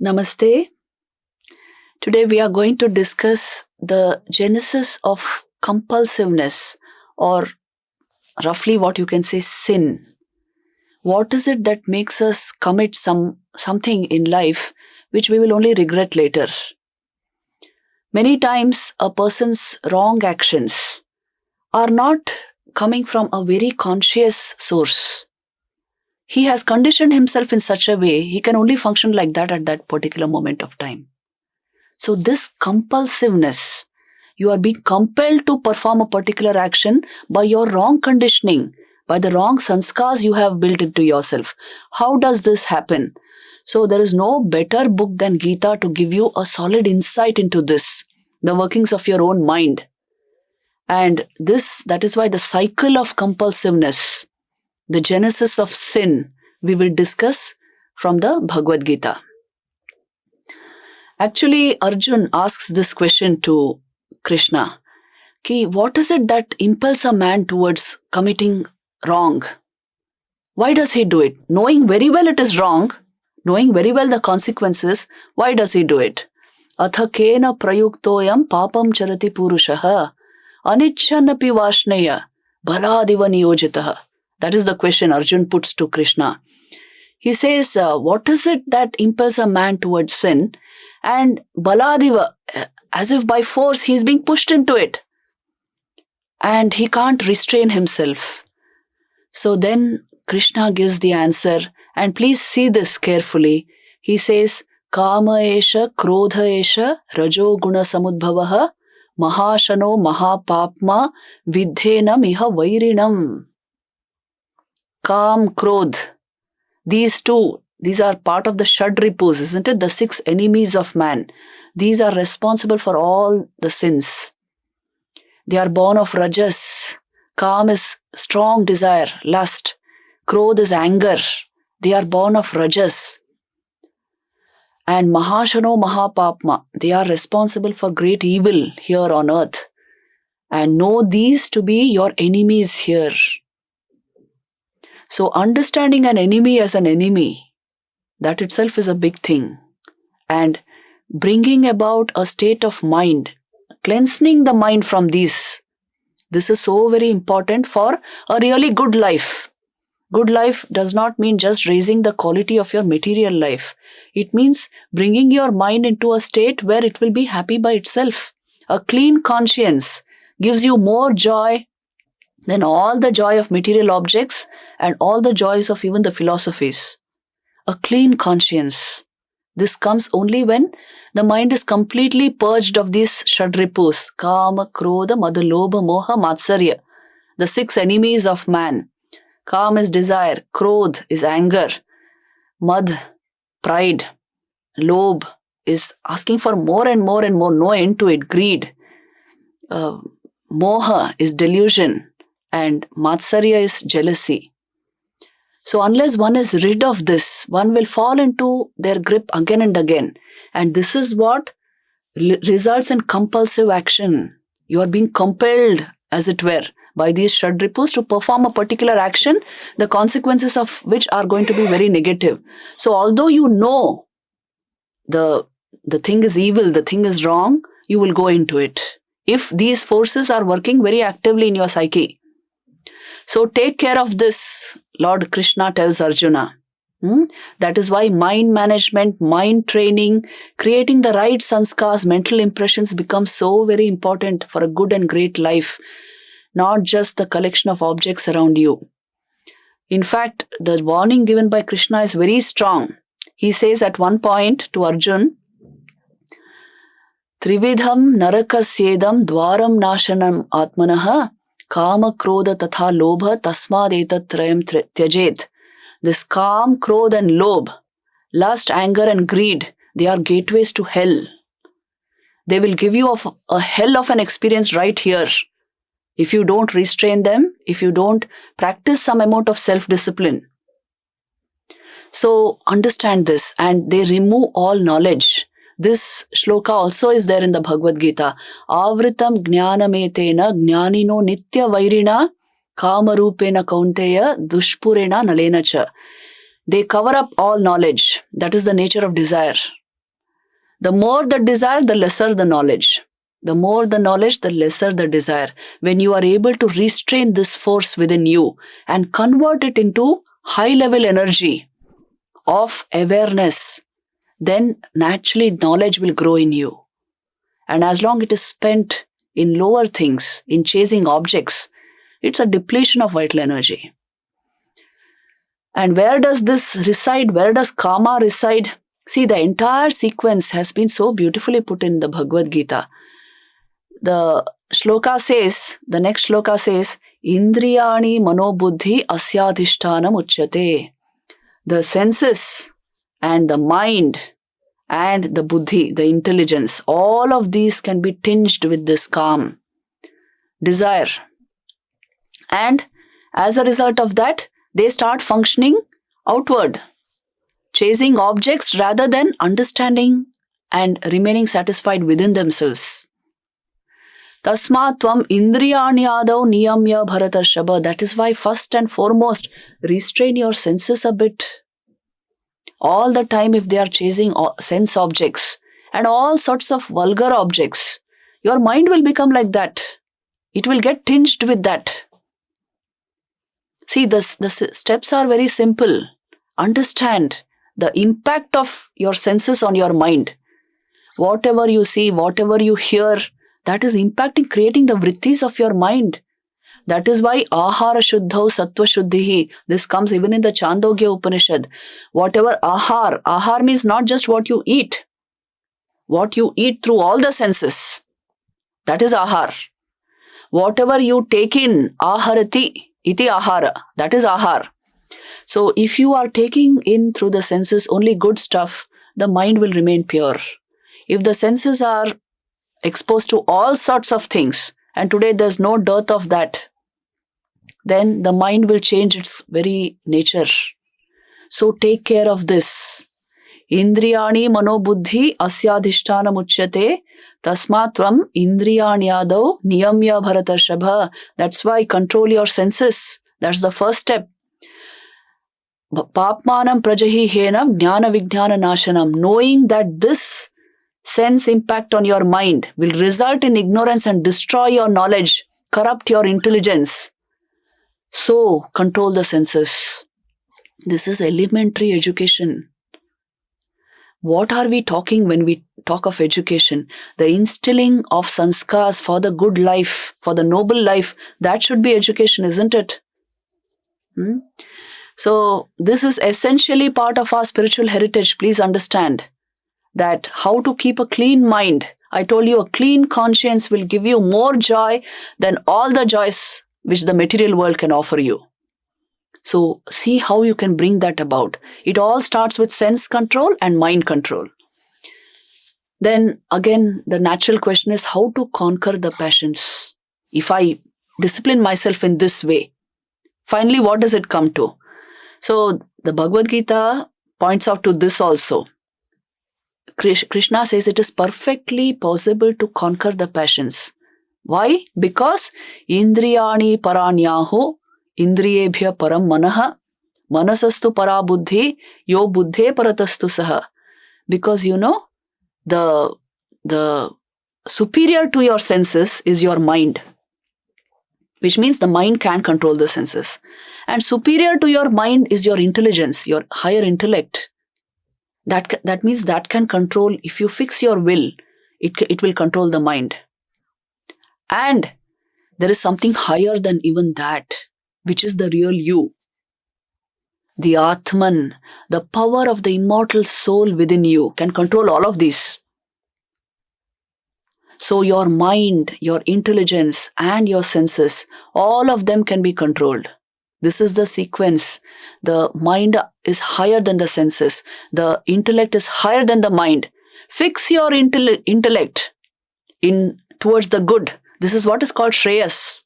Namaste. Today we are going to discuss the genesis of compulsiveness, or roughly what you can say sin. What is it that makes us commit something in life which we will only regret later? Many times a person's wrong actions are not coming from a very conscious source. He has conditioned himself in such a way he can only function like that at that particular moment of time. So this compulsiveness, you are being compelled to perform a particular action by your wrong conditioning, by the wrong sanskars you have built into yourself. How does this happen? So there is no better book than Gita to give you a solid insight into this, the workings of your own mind. And that is why the cycle of compulsiveness, the genesis of sin, we will discuss from the Bhagavad Gita. Actually, Arjun asks this question to Krishna. What is it that impels a man towards committing wrong? Why does he do it? Knowing very well it is wrong, knowing very well the consequences, why does he do it? Atha kena prayuktoyam papam charati purushaha anichchanapi vashneya baladiva niyojitaha. That is the question Arjun puts to Krishna. He says, what is it that impels a man towards sin? And baladiva, as if by force, he is being pushed into it. And he can't restrain himself. So then Krishna gives the answer. And please see this carefully. He says, Kama esha, krodha esha, rajo guna samudbhavaha, mahashano mahapapma, vidhenam iha vairinam. Kam, Krodh, these are part of the Shadripus, isn't it? The 6 enemies of man. These are responsible for all the sins. They are born of Rajas. Kam is strong desire, lust. Krodh is anger. They are born of Rajas. And Mahashano Mahapapma, they are responsible for great evil here on earth. And know these to be your enemies here. So understanding an enemy as an enemy, that itself is a big thing. And bringing about a state of mind, cleansing the mind from these, this is so very important for a really good life. Good life does not mean just raising the quality of your material life. It means bringing your mind into a state where it will be happy by itself. A clean conscience gives you more joy than all the joy of material objects and all the joys of even the philosophies. A clean conscience. This comes only when the mind is completely purged of these Shadripus, Kama, Krodha, Mada, Lobha, Moha, Matsarya, the 6 enemies of man. Kama is desire, Krodh is anger, Mad, pride, Lobh is asking for more and more and more, no end to it, greed. Moha is delusion. And Matsarya is jealousy. So unless one is rid of this, one will fall into their grip again and again. And this is what results in compulsive action. You are being compelled, as it were, by these Shadripus to perform a particular action, the consequences of which are going to be very negative. So although you know the thing is evil, the thing is wrong, you will go into it. If these forces are working very actively in your psyche. So take care of this, Lord Krishna tells Arjuna. That is why mind management, mind training, creating the right sanskars, mental impressions become so very important for a good and great life. Not just the collection of objects around you. In fact, the warning given by Krishna is very strong. He says at one point to Arjun, Trividham narakasyedam dwaram nashanam atmanaha Kama, Krodha, Tatha, Lobha, Tasmad, Etat, Tyajet. This Kam, Krodha and Lobh, lust, anger and greed, they are gateways to hell. They will give you a hell of an experience right here. If you don't restrain them, if you don't practice some amount of self-discipline. So understand this, and they remove all knowledge. This shloka also is there in the Bhagavad Gita. Avritam jnanametena jnanino nitya vairina kamarupena kaunteya dushpurena nalena cha. They cover up all knowledge. That is the nature of desire. The more the desire, the lesser the knowledge. The more the knowledge, the lesser the desire. When you are able to restrain this force within you and convert it into high-level energy of awareness, then naturally knowledge will grow in you. And as long it is spent in lower things, in chasing objects, it's a depletion of vital energy. And where does this reside? Where does karma reside? See, the entire sequence has been so beautifully put in the Bhagavad Gita. The next shloka says, Indriyani manobuddhi asyadhishtanam uchyate. The senses and the mind and the buddhi, the intelligence, all of these can be tinged with this calm, desire. And as a result of that, they start functioning outward, chasing objects rather than understanding and remaining satisfied within themselves. Tasmat tvam indriyanyadav niyamya bharatarshaba. That is why first and foremost, restrain your senses a bit. All the time if they are chasing sense objects and all sorts of vulgar objects, your mind will become like that. It will get tinged with that. See, the steps are very simple. Understand the impact of your senses on your mind. Whatever you see, whatever you hear, that is impacting, creating the vrittis of your mind. That is why ahara shuddhau sattva shuddhihi. This comes even in the Chandogya Upanishad. Whatever ahar means not just what you eat through all the senses. That is ahar. Whatever you take in, aharati, iti ahara, that is ahar. So if you are taking in through the senses only good stuff, the mind will remain pure. If the senses are exposed to all sorts of things, and today there's no dearth of that, then the mind will change its very nature. So take care of this. Indriyani manobuddhi asyadhishtanam uchyate tasmat tvam indriyanyadav niyamya bharatarshaba. That's why control your senses. That's the first step. Papmanam prajahi henam jnana vijnana nashanam. Knowing that this sense impact on your mind will result in ignorance and destroy your knowledge, corrupt your intelligence. So, control the senses. This is elementary education. What are we talking when we talk of education? The instilling of sanskars for the good life, for the noble life, that should be education, isn't it? So, this is essentially part of our spiritual heritage. Please understand that how to keep a clean mind. I told you a clean conscience will give you more joy than all the joys which the material world can offer you. So see how you can bring that about. It all starts with sense control and mind control. Then again, the natural question is how to conquer the passions. If I discipline myself in this way, finally what does it come to? So the Bhagavad Gita points out to this also. Krishna says it is perfectly possible to conquer the passions. Why? Because indriyani paranyaho indriyebhya param manaha manasastu para buddhi yo buddhe paratastu saha. Because the superior to your senses is your mind, which means the mind can control the senses. And superior to your mind is your intelligence, your higher intellect. That means that can control, if you fix your will, it will control the mind. And there is something higher than even that, which is the real you. The Atman, the power of the immortal soul within you can control all of these. So your mind, your intelligence and your senses, all of them can be controlled. This is the sequence. The mind is higher than the senses. The intellect is higher than the mind. Fix your intellect towards the good. This is what is called Shreyas.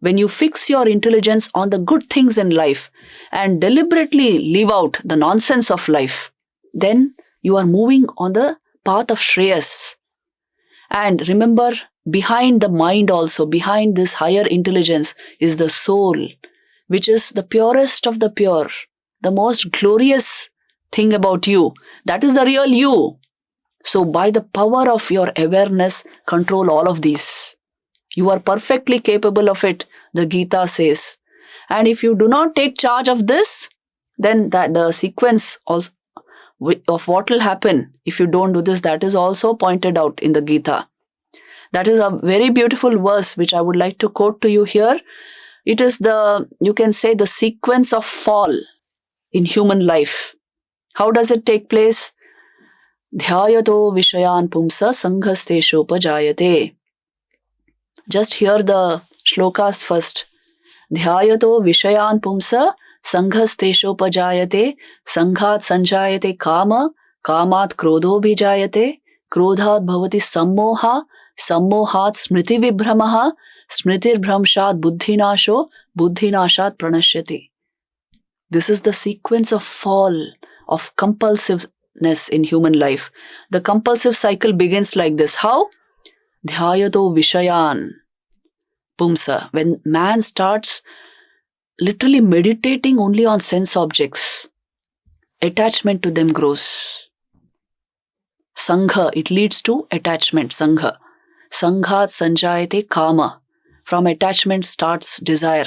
When you fix your intelligence on the good things in life and deliberately leave out the nonsense of life, then you are moving on the path of Shreyas. And remember, behind the mind also, behind this higher intelligence is the soul, which is the purest of the pure, the most glorious thing about you. That is the real you. So by the power of your awareness, control all of these. You are perfectly capable of it, the Gita says. And if you do not take charge of this, then the sequence also of what will happen if you don't do this, that is also pointed out in the Gita. That is a very beautiful verse which I would like to quote to you here. It is you can say, the sequence of fall in human life. How does it take place? Dhyayato vishayan pumsa sanghasteshopajayate. Just hear the shlokas first. Dhyayato vishayan pumsa sanghasteshopajayate, sanghat sanjayate kama, kamat krodho bijayate, krodhat bhavati sammoha, sammohat smriti vibhramaha, smritir bhramshat buddhinasho, buddhinashat pranashyati. This is the sequence of fall, of compulsiveness in human life. The compulsive cycle begins like this. How? Dhyayato vishayan pumsa. When man starts literally meditating only on sense objects, attachment to them grows. Sangha, it leads to attachment, sangha. Sanghat sanjayate kama. From attachment starts desire.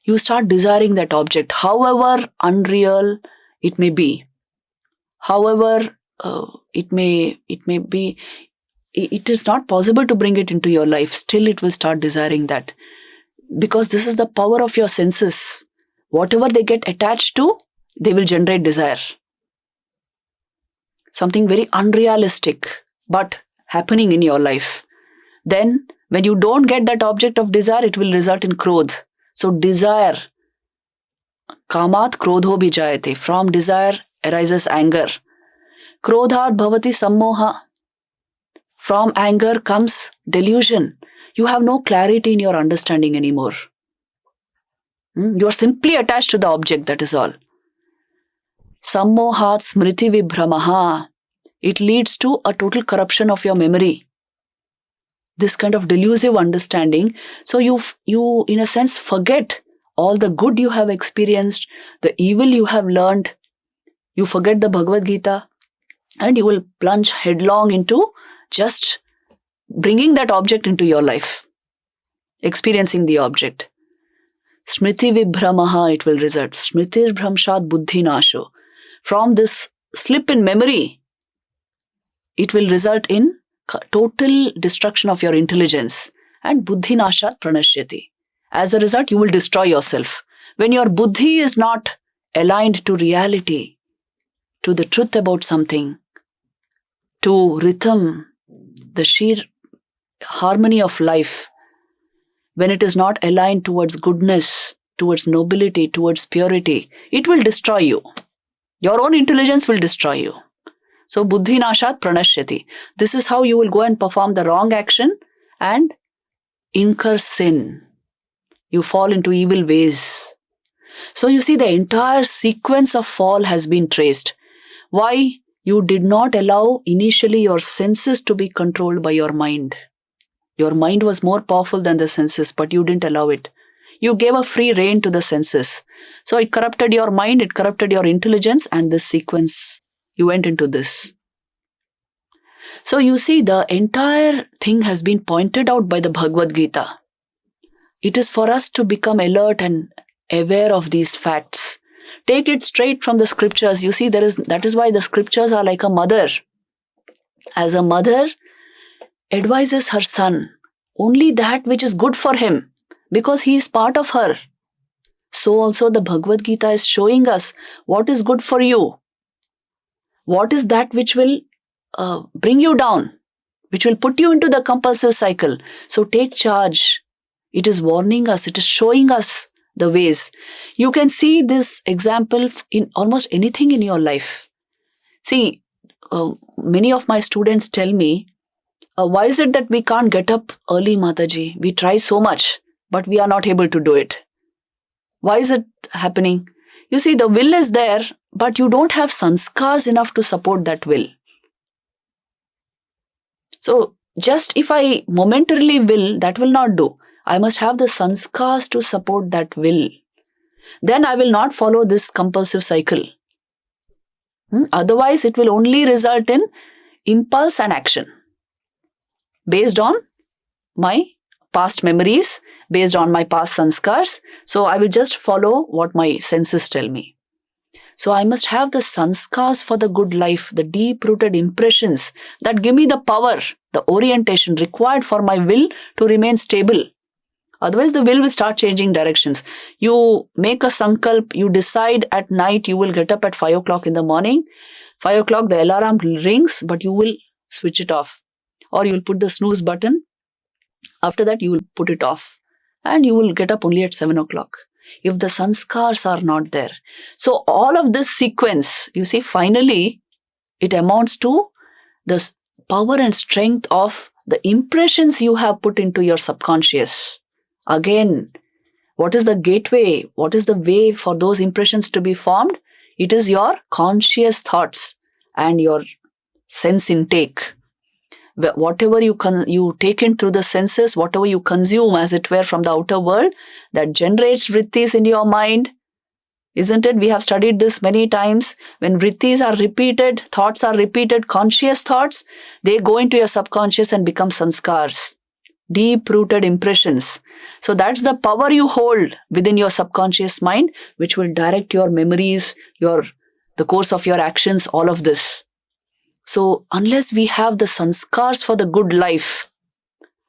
You start desiring that object, however unreal it may be. However, it may be, it is not possible to bring it into your life. Still, it will start desiring that. Because this is the power of your senses. Whatever they get attached to, they will generate desire. Something very unrealistic, but happening in your life. Then, when you don't get that object of desire, it will result in krodh. So, desire, kamat krodho bijayate. From desire arises anger. Krodhat bhavati sammoha. From anger comes delusion. You have no clarity in your understanding anymore. You are simply attached to the object, that is all. Sammohat smriti vibhramaha. It leads to a total corruption of your memory. This kind of delusive understanding. So you in a sense forget all the good you have experienced, the evil you have learned. You forget the Bhagavad Gita and you will plunge headlong into just bringing that object into your life, experiencing the object. Smriti vibhramaha, it will result. Smritir bhramshat buddhinasho. From this slip in memory, it will result in total destruction of your intelligence and buddhinashat pranashyati. As a result, you will destroy yourself. When your buddhi is not aligned to reality, to the truth about something, to rhythm, the sheer harmony of life, when it is not aligned towards goodness, towards nobility, towards purity, it will destroy you. Your own intelligence will destroy you. So, buddhi nashat pranashyati. This is how you will go and perform the wrong action and incur sin. You fall into evil ways. So, you see, the entire sequence of fall has been traced. Why? You did not allow initially your senses to be controlled by your mind. Your mind was more powerful than the senses, but you didn't allow it. You gave a free rein to the senses. So it corrupted your mind, it corrupted your intelligence, and this sequence, you went into this. So you see, the entire thing has been pointed out by the Bhagavad Gita. It is for us to become alert and aware of these facts. Take it straight from the scriptures. You see, that is why the scriptures are like a mother. As a mother advises her son only that which is good for him, because he is part of her. So also the Bhagavad Gita is showing us what is good for you. What is that which will bring you down, which will put you into the compulsive cycle. So take charge. It is warning us. It is showing us the ways. You can see this example in almost anything in your life. See, many of my students tell me, why is it that we can't get up early, Mataji? We try so much, but we are not able to do it. Why is it happening? You see, the will is there, but you don't have sanskars enough to support that will. So, just if I momentarily will, that will not do. I must have the sanskars to support that will. Then I will not follow this compulsive cycle. Otherwise, it will only result in impulse and action based on my past memories, based on my past sanskars. So I will just follow what my senses tell me. So I must have the sanskars for the good life, the deep-rooted impressions that give me the power, the orientation required for my will to remain stable. Otherwise, the will start changing directions. You make a sankalp, you decide at night you will get up at 5 o'clock in the morning. 5 o'clock, the alarm rings, but you will switch it off. Or you will put the snooze button. After that, you will put it off. And you will get up only at 7 o'clock. If the sanskars are not there. So all of this sequence, you see, finally, it amounts to the power and strength of the impressions you have put into your subconscious. Again, what is the gateway? What is the way for those impressions to be formed? It is your conscious thoughts and your sense intake. Whatever you take in through the senses, whatever you consume as it were from the outer world, that generates vrittis in your mind. Isn't it? We have studied this many times. When vrittis are repeated, thoughts are repeated, conscious thoughts, they go into your subconscious and become sanskars, deep-rooted impressions. So that's the power you hold within your subconscious mind, which will direct your memories, the course of your actions, all of this. So unless we have the sanskars for the good life,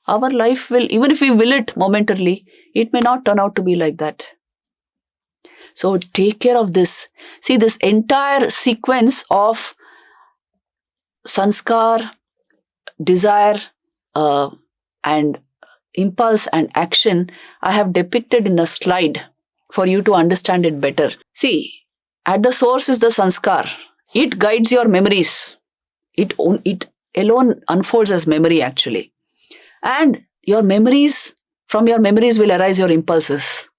our life will, even if we will it momentarily, it may not turn out to be like that. So take care of this. See, this entire sequence of sanskar, desire, and impulse and action, I have depicted in a slide for you to understand it better. See, at the source is the sanskar. It guides your memories. It alone unfolds as memory actually. And your memories, from your memories will arise your impulses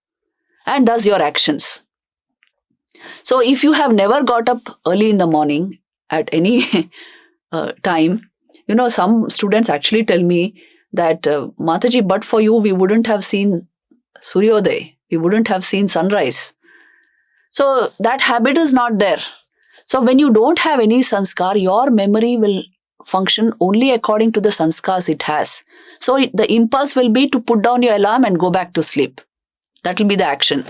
and thus your actions. So if you have never got up early in the morning at any time, some students actually tell me that, Mataji, but for you, we wouldn't have seen Suryodaya. We wouldn't have seen sunrise. So that habit is not there. So when you don't have any sanskar, your memory will function only according to the sanskars it has. So the impulse will be to put down your alarm and go back to sleep. That will be the action.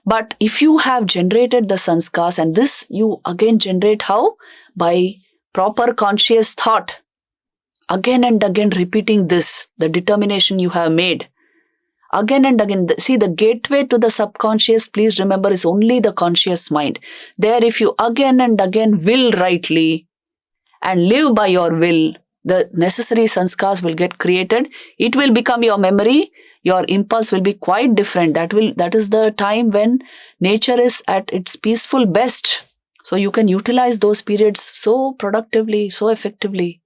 But if you have generated the sanskars, and this you again generate how? By proper conscious thought. Again and again repeating this, the determination you have made. Again and again, see, the gateway to the subconscious, please remember, is only the conscious mind. There, if you again and again will rightly and live by your will, the necessary sanskars will get created. It will become your memory. Your impulse will be quite different. That is the time when nature is at its peaceful best. So you can utilize those periods so productively, so effectively.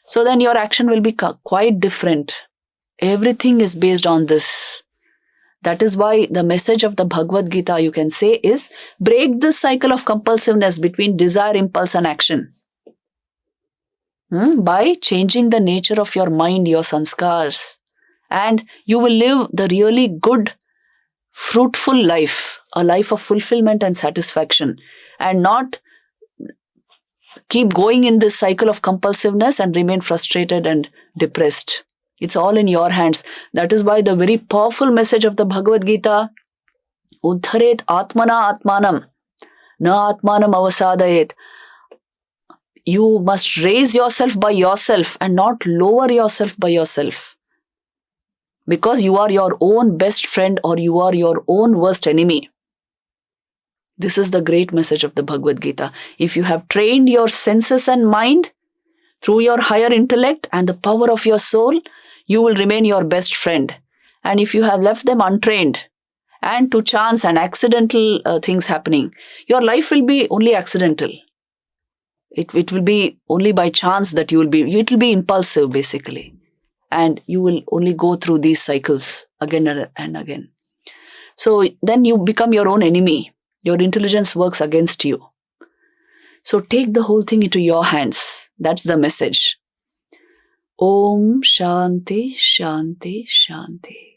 So then your action will be quite different. Everything is based on this. That is why the message of the Bhagavad Gita, you can say, is break this cycle of compulsiveness between desire, impulse and action. By changing the nature of your mind, your sanskars. And you will live the really good, fruitful life, a life of fulfillment and satisfaction, and not keep going in this cycle of compulsiveness and remain frustrated and depressed. It's all in your hands. That is why the very powerful message of the Bhagavad Gita, Uddharet Atmana Atmanam, Na Atmanam Avasadayet. You must raise yourself by yourself and not lower yourself by yourself. Because you are your own best friend or you are your own worst enemy. This is the great message of the Bhagavad Gita. If you have trained your senses and mind through your higher intellect and the power of your soul, you will remain your best friend. And if you have left them untrained and to chance and accidental things happening, your life will be only accidental. It will be only by chance that it will be impulsive basically. And you will only go through these cycles again and again. So then you become your own enemy. Your intelligence works against you. So take the whole thing into your hands. That's the message. Om Shanti Shanti Shanti.